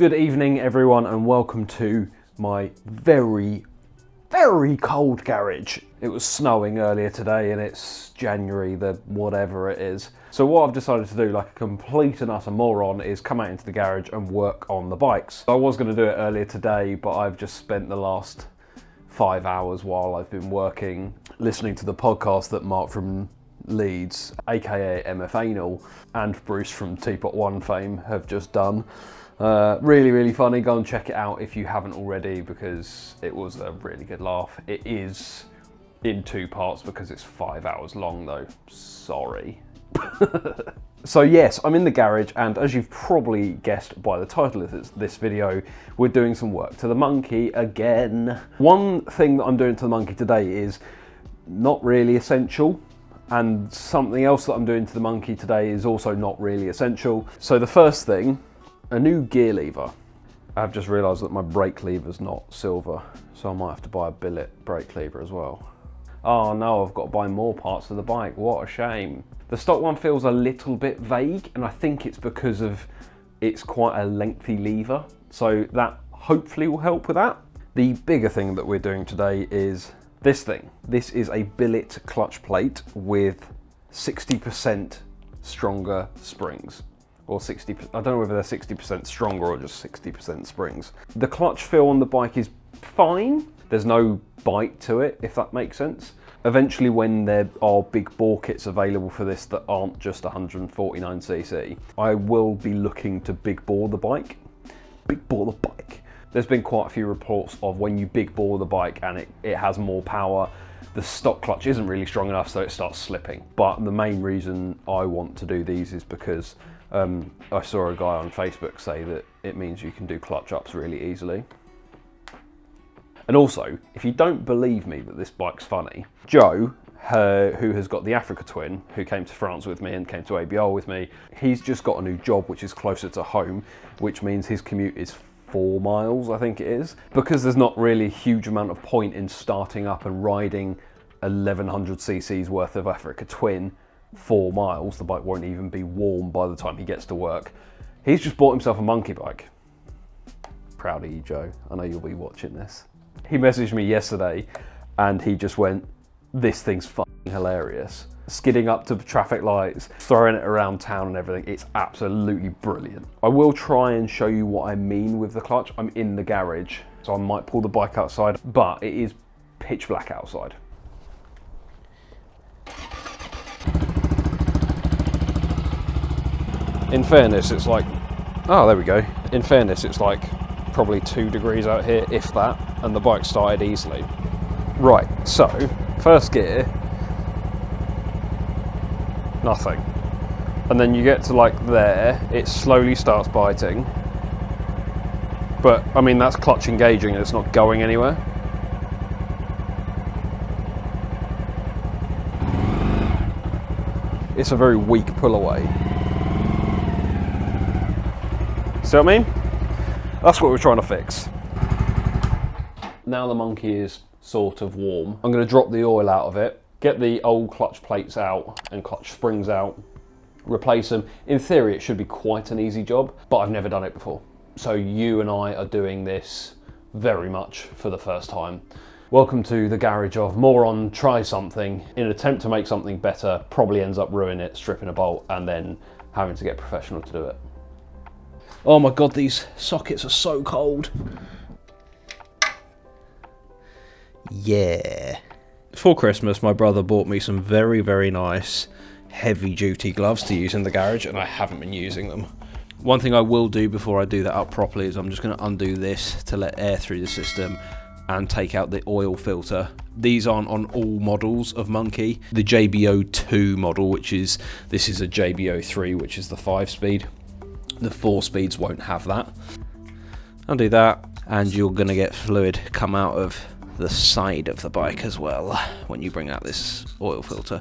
Good evening everyone and welcome to my very cold garage. It was snowing earlier today and it's January the whatever it is. So what I've decided to do, like a complete and utter moron, is come out into the garage and work on the bikes. I was going to do it earlier today, but I've just spent the last 5 hours while I've been working listening to the podcast that Mark from Leeds, aka MF Anal, and Bruce from Teapot One fame have just done. Really funny. Go and check it out if you haven't already, because it was a really good laugh. It is in 2 parts because it's 5 hours long though. Sorry. So yes, I'm in the garage, and as you've probably guessed by the title of this video, we're doing some work to the Monkey again. One thing that I'm doing to the Monkey today is not really essential, and something else that I'm doing to the Monkey today is also not really essential. So the first thing, a new gear lever. I've just realised that my brake lever's not silver, so I might have to buy a billet brake lever as well. Oh no, I've got to buy more parts of the bike, what a shame. The stock one feels a little bit vague, and I think it's because of it's quite a lengthy lever, so that hopefully will help with that. The bigger thing that we're doing today is this thing. This is a billet clutch plate with 60% stronger springs. Or 60, I don't know whether they're 60% stronger or just 60% springs. The clutch feel on the bike is fine. There's no bite to it, if that makes sense. Eventually, when there are big bore kits available for this that aren't just 149cc, I will be looking to big bore the bike. Big bore the bike. There's been quite a few reports of when you big bore the bike and it has more power, the stock clutch isn't really strong enough, so it starts slipping. But the main reason I want to do these is because I saw a guy on Facebook say that it means you can do clutch ups really easily. And also, if you don't believe me that this bike's funny, Joe, who has got the Africa Twin, who came to France with me and came to ABR with me, he's just got a new job which is closer to home, which means his commute is 4 miles, I think it is. Because there's not really a huge amount of point in starting up and riding 1100cc's worth of Africa Twin 4 miles, the bike won't even be warm by the time he gets to work. He's just bought himself a monkey bike. Proud of you, Joe. I know you'll be watching this. He messaged me yesterday and he just went, this thing's fucking hilarious. Skidding up to traffic lights, throwing it around town and everything. It's absolutely brilliant. I will try and show you what I mean with the clutch. I'm in the garage, so I might pull the bike outside, but it is pitch black outside. In fairness, it's like, oh, there we go. In fairness, it's like probably 2 degrees out here, if that, and the bike started easily. Right, so, first gear, nothing. And then you get to like there, it slowly starts biting. But, I mean, that's clutch engaging and it's not going anywhere. It's a very weak pull away. See what I mean? That's what we're trying to fix. Now the Monkey is sort of warm, I'm going to drop the oil out of it, get the old clutch plates out and clutch springs out, replace them. In theory it should be quite an easy job, but I've never done it before. So you and I are doing this very much for the first time. Welcome to the garage of moron try something, in an attempt to make something better, probably ends up ruining it, stripping a bolt and then having to get professional to do it. Oh my god, these sockets are so cold. Yeah. For Christmas, my brother bought me some very nice heavy duty gloves to use in the garage, and I haven't been using them. One thing I will do before I do that up properly is I'm just going to undo this to let air through the system and take out the oil filter. These aren't on all models of Monkey. The JBO2 model, this is a JBO3, which is the 5-speed. The 4 speeds won't have that. Undo that, and you're going to get fluid come out of the side of the bike as well when you bring out this oil filter.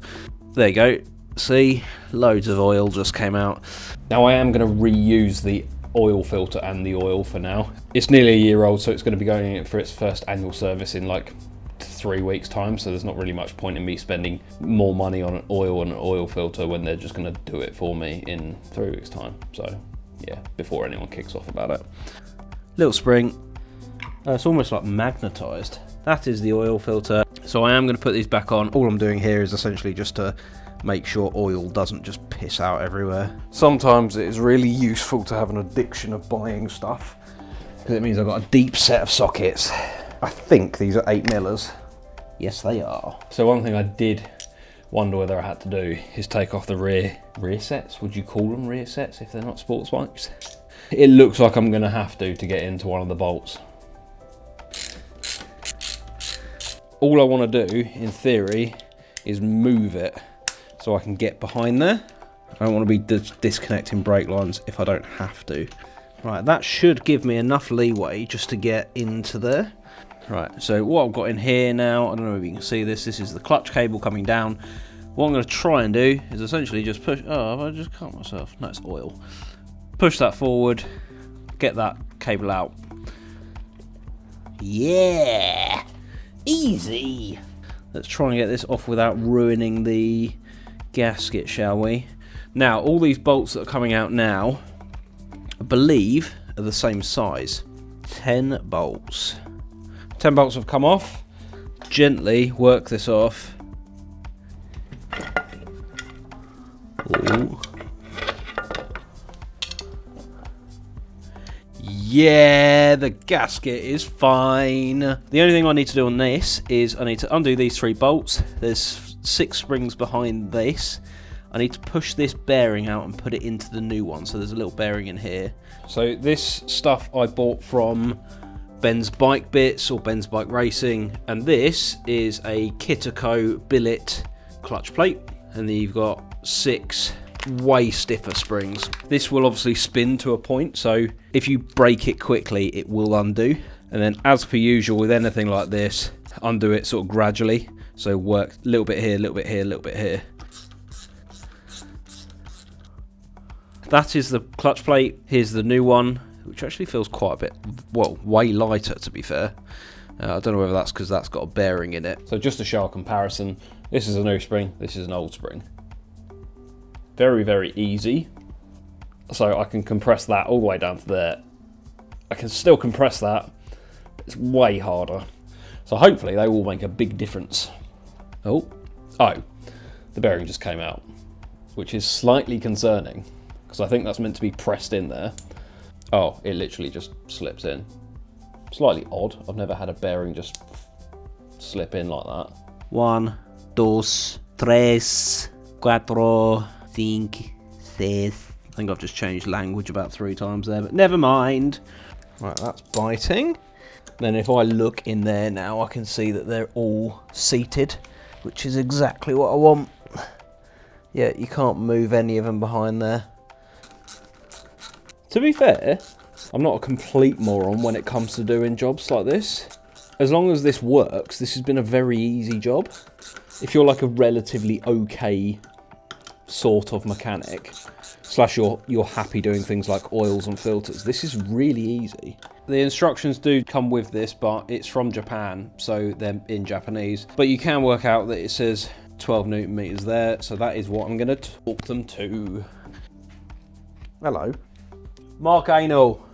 There you go. See, loads of oil just came out. Now I am going to reuse the oil filter and the oil for now. It's nearly a year old, so it's going to be going in for its first annual service in like 3 weeks time, so there's not really much point in me spending more money on an oil and an oil filter when they're just going to do it for me in 3 weeks time. So yeah, before anyone kicks off about it. Little spring. It's almost like magnetised. That is the oil filter. So I am going to put these back on. All I'm doing here is essentially just to make sure oil doesn't just piss out everywhere. Sometimes it is really useful to have an addiction of buying stuff, because it means I've got a deep set of sockets. I think these are 8mm. Yes, they are. So one thing I did wonder whether I had to do is take off the rear sets. Would you call them rear sets if they're not sports bikes? It looks like I'm going to have to get into one of the bolts. All I want to do, in theory, is move it so I can get behind there. I don't want to be disconnecting brake lines if I don't have to. Right, that should give me enough leeway just to get into there. Right, so what I've got in here now, I don't know if you can see this, this is the clutch cable coming down. What I'm going to try and do is essentially just push, oh, I just cut myself, no, it's oil. Push that forward, get that cable out. Yeah, easy. Let's try and get this off without ruining the gasket, shall we? Now, all these bolts that are coming out now, I believe, are the same size. 10 bolts. 10 bolts have come off. Gently work this off. Ooh. Yeah, the gasket is fine. The only thing I need to do on this is I need to undo these 3 bolts. There's 6 springs behind this. I need to push this bearing out and put it into the new one. So there's a little bearing in here. So this stuff I bought from Ben's Bike Bits or Ben's Bike Racing, and this is a Kitaco billet clutch plate, and then you've got 6 way stiffer springs. This will obviously spin to a point, so if you break it quickly it will undo, and then as per usual with anything like this, undo it sort of gradually, so work a little bit here, a little bit here, a little bit here. That is the clutch plate. Here's the new one, which actually feels quite a bit, well, way lighter to be fair. I don't know whether that's because that's got a bearing in it. So just to show a comparison, this is a new spring, this is an old spring. Very, very easy. So I can compress that all the way down to there. I can still compress that, but it's way harder. So hopefully they will make a big difference. Oh, the bearing just came out, which is slightly concerning, because I think that's meant to be pressed in there. Oh, it literally just slips in. Slightly odd. I've never had a bearing just slip in like that. 1, 2, 3, 4, 5, 6. I think I've just changed language about 3 times there, but never mind. Right, that's biting. Then if I look in there now, I can see that they're all seated, which is exactly what I want. Yeah, you can't move any of them behind there. To be fair, I'm not a complete moron when it comes to doing jobs like this. As long as this works, this has been a very easy job. If you're like a relatively okay sort of mechanic, slash you're happy doing things like oils and filters, this is really easy. The instructions do come with this, but it's from Japan, so they're in Japanese. But you can work out that it says 12 Newton meters there, so that is what I'm going to talk them to. Hello. Mark Anal.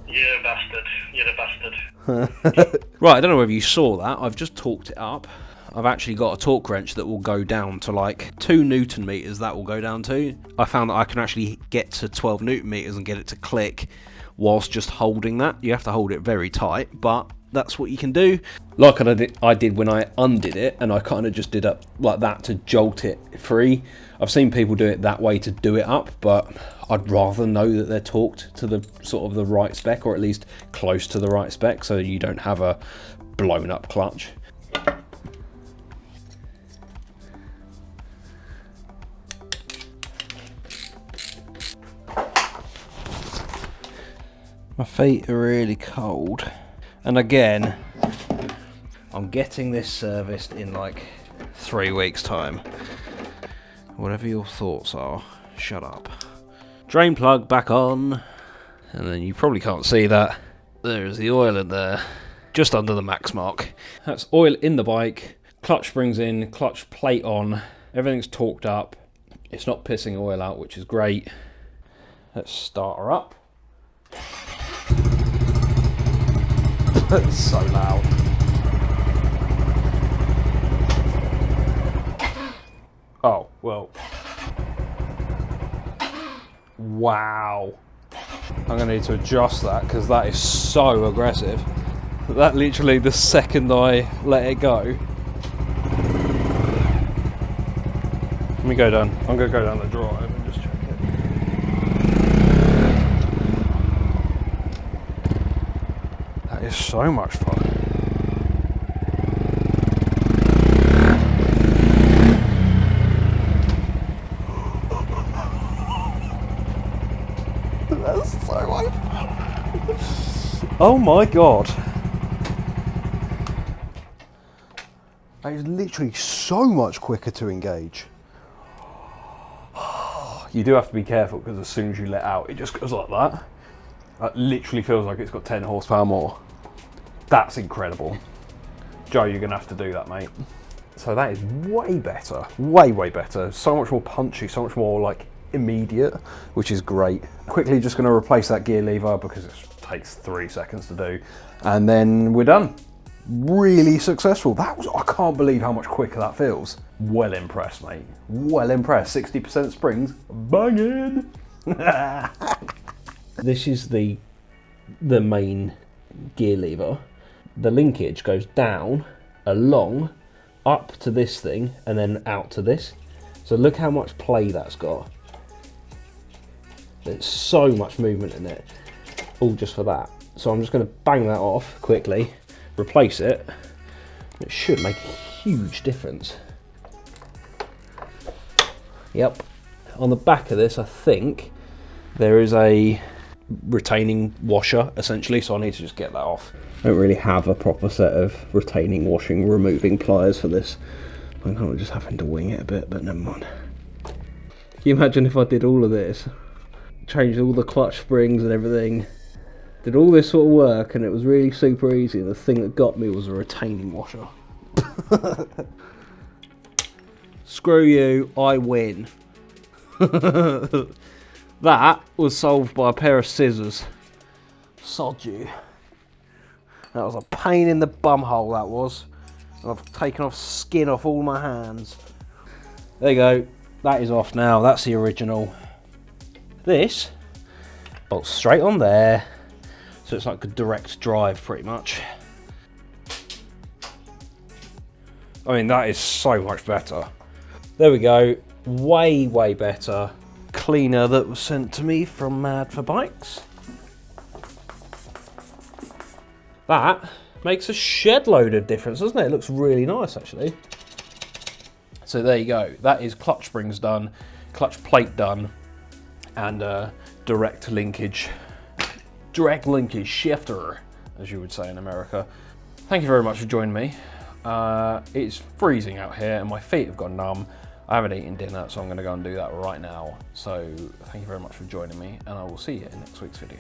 You're a bastard. You're a bastard. Right, I don't know whether you saw that. I've just torqued it up. I've actually got a torque wrench that will go down to like 2 Newton meters. That will go down to. I found that I can actually get to 12 Newton meters and get it to click whilst just holding that. You have to hold it very tight, but that's what you can do. Like I did when I undid it, and I kind of just did it like that to jolt it free. I've seen people do it that way to do it up, but I'd rather know that they're torqued to the sort of the right spec, or at least close to the right spec, so you don't have a blown up clutch. My feet are really cold, and again, I'm getting this serviced in like 3 weeks' time. Whatever your thoughts are, shut up. Drain plug back on, and then you probably can't see that. There's the oil in there, just under the max mark. That's oil in the bike, clutch springs in, clutch plate on, everything's torqued up. It's not pissing oil out, which is great. Let's start her up. It's so loud. Oh, well. Wow. I'm going to need to adjust that because that is so aggressive. That literally, the second I let it go. Let me go down. I'm going to go down the drive and just check it. That is so much fun. That's so much fun. Oh my god. That is literally so much quicker to engage. You do have to be careful because as soon as you let out, it just goes like that. That literally feels like it's got 10 horsepower more. That's incredible. Joe, you're gonna have to do that, mate. So that is way better, way better. So much more punchy, so much more like immediate, which is great. Quickly just gonna replace that gear lever because it takes 3 seconds to do. And then we're done. Really successful. That was, I can't believe how much quicker that feels. Well impressed, mate. Well impressed. 60% springs, banging. This is the main gear lever. The linkage goes down, along, up to this thing, and then out to this. So look how much play that's got. There's so much movement in it, all just for that. So I'm just going to bang that off quickly, replace it. It should make a huge difference. Yep. On the back of this, I think there is a retaining washer, essentially, so I need to just get that off. I don't really have a proper set of retaining washing removing pliers for this. I'm kind of just having to wing it a bit, but never mind. Can you imagine if I did all of this? Changed all the clutch springs and everything. Did all this sort of work and it was really super easy, and the thing that got me was a retaining washer. Screw you, I win. That was solved by a pair of scissors. Sod you. That was a pain in the bumhole, that was. I've taken off skin off all my hands. There you go. That is off now. That's the original. This bolts straight on there. So it's like a direct drive pretty much. I mean, that is so much better. There we go. Way better. Cleaner that was sent to me from Mad for Bikes. That makes a shed load of difference, doesn't it? It looks really nice, actually. So there you go. That is clutch springs done, clutch plate done, and direct linkage shifter, as you would say in America. Thank you very much for joining me. It's freezing out here and my feet have gone numb. I haven't eaten dinner, so I'm going to go and do that right now. So thank you very much for joining me, and I will see you in next week's video.